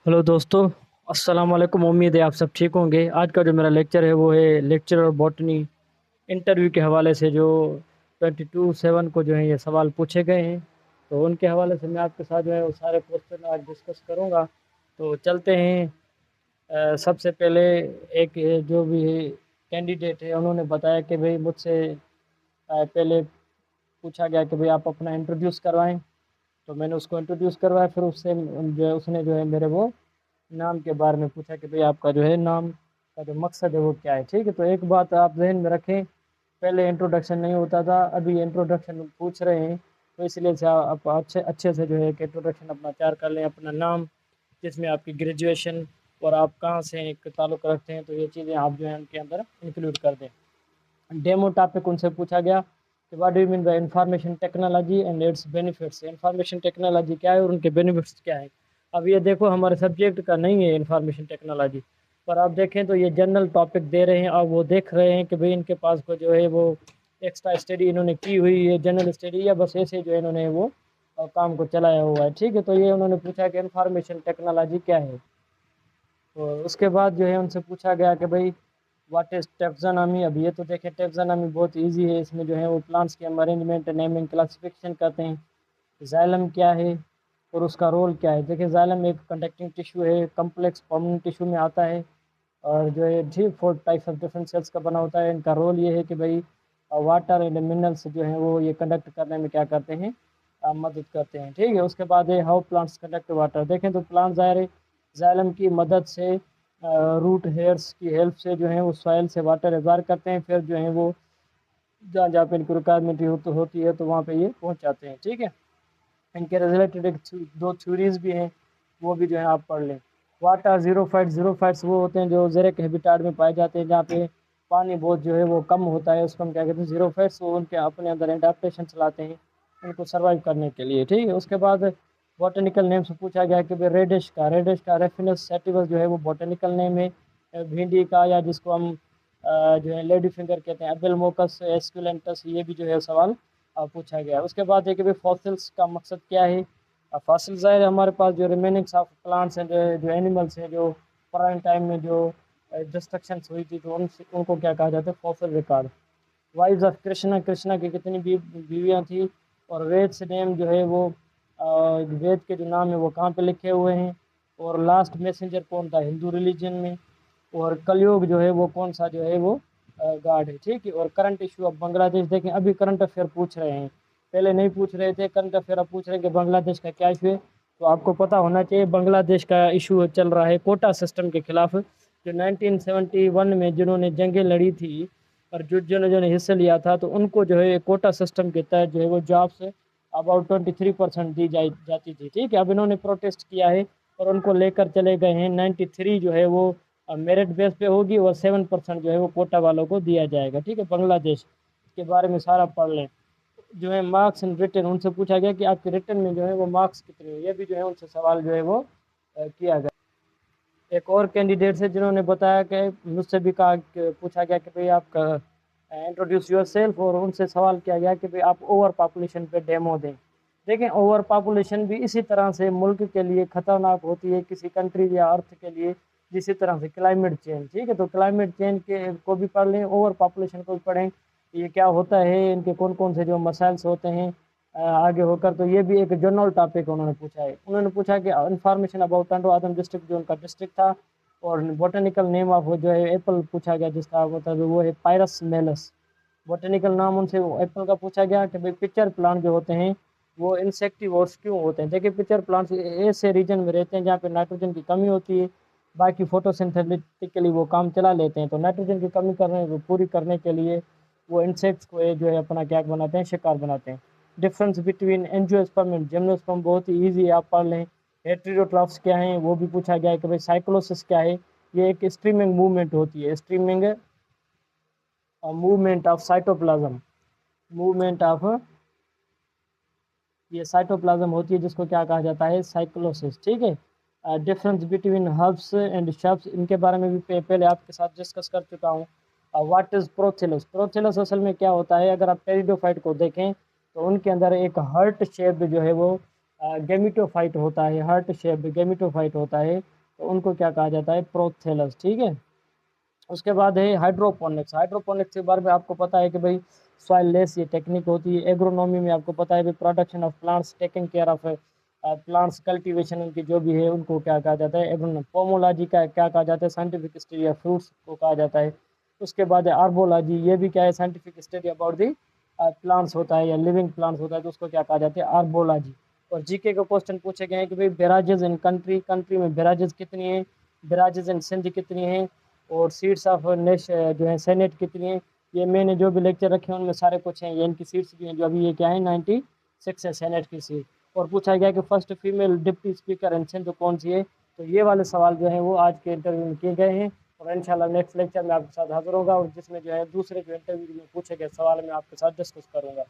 Hello दोस्तों। अस्सलाम वालेकुम। उम्मीद है आप सब ठीक होंगे। आज का जो मेरा लेक्चर है वो है लेक्चर और बॉटनी इंटरव्यू के हवाले से जो 22/7 को जो है ये सवाल पूछे गए हैं। तो उनके हवाले से मैं आपके साथ जो है वो सारे क्वेश्चन आज डिस्कस करूंगा। तो चलते हैं। सबसे पहले एक जो भी कैंडिडेट है उन्होंने बताया कि भाई मुझसे पहले पूछा गया कि भाई आप अपना इंट्रोड्यूस करवाएं। तो मैंने उसको इंट्रोड्यूस करवाया। फिर उससे जो है उसने जो है मेरे वो नाम के बारे में पूछा कि भाई आपका जो है नाम का जो मकसद है वो क्या है। ठीक है, तो एक बात आप जहन में रखें, पहले इंट्रोडक्शन नहीं होता था, अभी इंट्रोडक्शन पूछ रहे हैं। तो इसलिए से आप अच्छे अच्छे से जो है कि इंट्रोडक्शन अपना तैयार कर लें, अपना नाम, जिसमें आपकी ग्रेजुएशन और आप कहाँ से एक ताल्लुक़ रखते हैं, तो ये चीज़ें आप जो है उनके अंदर इंक्लूड कर दें। डेमो टॉपिक उनसे पूछा गया कि what do you mean by information technology and it's benefits. Information technology क्या है और उनके बेनिफिट्स क्या है। अब ये देखो हमारे सब्जेक्ट का नहीं है इंफॉर्मेशन टेक्नोलॉजी, पर आप देखें तो ये जनरल टॉपिक दे रहे हैं। अब वो देख रहे हैं कि भाई इनके पास को जो है वो एक्स्ट्रा स्टडी इन्होंने की हुई है, जनरल स्टडी, या बस ऐसे जो है इन्होंने वो काम को चलाया हुआ है। ठीक है, तो ये उन्होंने पूछा कि इंफॉर्मेशन टेक्नोलॉजी क्या है। तो उसके बाद जो है उनसे पूछा गया कि भाई व्हाट इज टेक्सोनॉमी। अब ये तो देखें टेक्सोनॉमी बहुत इजी है, इसमें जो है वो प्लांट्स के हम अरेंजमेंट, नेमिंग, क्लासिफिकेशन करते हैं। जाइलम क्या है और उसका रोल क्या है। देखिए जाइलम एक कंडक्टिंग टिश्यू है, कम्प्लेक्स परमानेंट टिश्यू में आता है, और जो है three four types of different cells का बना होता है। इनका रोल ये है कि भाई वाटर एंड मिनरल्स जो है वो ये कंडक्ट करने में क्या करते हैं, मदद करते हैं। ठीक है, उसके बाद है हाउ प्लांट्स कंडक्ट वाटर। देखें तो प्लांट ज़ाहिर है जाइलम की मदद से, रूट हेयर्स की हेल्प से जो है वो सॉइल से वाटर एब्जॉर्ब करते हैं, फिर जो है वो जहाँ जहाँ पे इनकी रिक्वायरमेंट होती है तो वहाँ पे ये पहुँच जाते हैं। ठीक है, इनके रिलेटेड एक दो थ्योरीज भी हैं, वो भी जो है आप पढ़ लें। What are xerophytes. जीरोफाइट्स वो होते हैं जो ज़ेरिक हैबिटाट में पाए जाते हैं, जहाँ पे पानी बहुत जो है वो कम होता है, उसको हम क्या कहते हैं जीरोफाइट्स। वो उनके अपने अंदर एडाप्टेशन चलाते हैं उनको सर्वाइव करने के लिए। ठीक है, उसके बाद बॉटनिकल नेम से पूछा गया कि भाई रेडिश का रेफिनस सेटिवस जो है वो बॉटनिकल नेम है। भिंडी का, या जिसको हम जो है लेडी फिंगर कहते हैं, एबेल मोकस एस्कुलेंटस, ये भी जो है सवाल पूछा गया। उसके बाद है कि भाई फॉसिल्स का मकसद क्या है। फॉसिल ज़ाहिर है हमारे पास जो रिमेनिंग्स ऑफ प्लांट्स हैं, जो एनिमल्स हैं, जो पुराने टाइम में जो डिस्ट्रक्शन हुई थी, तो उनसे उनको क्या कहा जाता है, fossil record. Wives of Krishna, Krishna की कितनी बीवियाँ थी। और वेद से नेम जो है वो वेद के जो नाम है वो कहाँ पे लिखे हुए हैं। और लास्ट मैसेंजर कौन था हिंदू रिलीजन में। और कलयुग जो है वो कौन सा जो है वो गार्ड है। ठीक है, और करंट इशू ऑफ बांग्लादेश। देखें अभी करंट अफेयर पूछ रहे हैं, पहले नहीं पूछ रहे थे करंट अफेयर, अब पूछ रहे हैं कि बांग्लादेश का क्या इशू है। तो आपको पता होना चाहिए बांग्लादेश का इशू चल रहा है कोटा सिस्टम के खिलाफ, जो 1971 में जिन्होंने जंगें लड़ी थी और जो जिन्होंने हिस्सा लिया था, तो उनको जो है कोटा सिस्टम के तहत जो है वो जॉब्स अबाउट 23% दी जाती थी। ठीक है, अब इन्होंने प्रोटेस्ट किया है और उनको लेकर चले गए हैं। 93 जो है वो मेरिट बेस पे होगी, और 7% जो है वो कोटा वालों को दिया जाएगा। ठीक है, बांग्लादेश के बारे में सारा पढ़ लें। जो है मार्क्स इन रिटर्न, उनसे पूछा गया कि आपके रिटर्न में जो है वो मार्क्स कितने हैं, ये भी जो है उनसे सवाल जो है वो किया गया। एक और कैंडिडेट से जिन्होंने बताया कि मुझसे भी कहा पूछा गया कि भाई आपका इंट्रोड्यूस योर सेल्फ, और उनसे सवाल किया गया कि भाई आप ओवर पॉपुलेशन पे डेमो दें। देखें ओवर पॉपुलेशन भी इसी तरह से मुल्क के लिए खतरनाक होती है, किसी कंट्री या अर्थ के लिए, जिसी तरह से क्लाइमेट चेंज। ठीक है, तो क्लाइमेट चेंज के को भी पढ़ लें, ओवर पॉपुलेशन को भी पढ़ें, ये क्या होता है, इनके कौन कौन से जो मसाइल्स होते हैं आगे होकर। तो ये भी एक जनरल टॉपिक उन्होंने पूछा है। उन्होंने पूछा कि information about Tando Adam district, जो उनका डिस्ट्रिक्ट था। और बोटेनिकल नेम ऑफ जो है एप्पल पूछा गया, जिसका मतलब वो है पायरस मेलस। बोटेनिकल नाम उनसे एप्पल का पूछा गया कि भाई पिक्चर प्लांट जो होते हैं वो इंसेक्टिवोर्स क्यों होते हैं। देखिए पिक्चर प्लांट्स ऐसे रीजन में रहते हैं जहाँ पे नाइट्रोजन की कमी होती है, बाकी फोटोसिंथेटिकली वो काम चला लेते हैं। तो नाइट्रोजन की कमी करने वो पूरी करने के लिए वो इंसेक्ट्स को जो है अपना क्या बनाते हैं, शिकार बनाते हैं। Difference between angiosperm and gymnosperm बहुत ही ईजी है, आप पढ़ लें। हेटेरोट्रॉफ्स क्या हैं वो भी पूछा गया है कि भाई साइक्लोसिस क्या है। ये एक स्ट्रीमिंग मूवमेंट होती है, streaming movement of cytoplasm, movement of ये साइटोप्लाज्म होती है, जिसको क्या कहा जाता है, साइक्लोसिस। ठीक है, डिफरेंस बिटवीन हर्ब्स एंड शब्स, इनके बारे में भी पहले आपके साथ डिस्कस कर चुका हूँ। What is prothallus. प्रोथेलस असल में क्या होता है, अगर आप टेरिडोफाइट को देखें तो उनके अंदर एक हार्ट शेप जो है वो गेमिटोफाइट होता है, हार्ट शेप गेमिटोफाइट होता है, तो उनको क्या कहा जाता है, प्रोथेलस। ठीक है। उसके बाद है हाइड्रोपोनिक्स। हाइड्रोपोनिक्स के बारे में आपको पता है कि भाई सॉइल लेस ये टेक्निक होती है। एग्रोनॉमी में आपको पता है भाई production of plants, taking care of plants, cultivation उनकी जो भी है उनको क्या कहा जाता है, एग्रोनॉमी। पोमोलॉजी का क्या कहा जाता है, साइंटिफिक स्टडी ऑफ फ्रूट्स को कहा जाता है। उसके बाद है आर्बोलॉजी, ये भी क्या है, scientific study about the plants होता है या लिविंग प्लांट्स होता है, तो उसको क्या कहा जाता है, आर्बोलॉजी। और जीके के क्वेश्चन पूछे गए हैं कि भाई बेराजेज इन कंट्री, कंट्री में बेराजेज कितनी है, बेराजेज इन सिंध कितनी है, और सीट्स ऑफ नेश जो है सेनेट कितनी है। ये मैंने जो भी लेक्चर रखे हैं उनमें सारे कुछ हैं, ये इनकी सीट्स भी हैं जो अभी ये क्या है 96 है सेनेट की सीट। और पूछा गया कि first female deputy speaker in Sindh कौन सी है। तो ये वाले सवाल जो है वो आज के इंटरव्यू में किए गए हैं, और इंशाल्लाह नेक्स्ट लेक्चर में आपके साथ हाजिर होगा, और जिसमें जो है दूसरे जो इंटरव्यू में पूछे गए सवाल मैं आपके साथ डिस्कस करूँगा।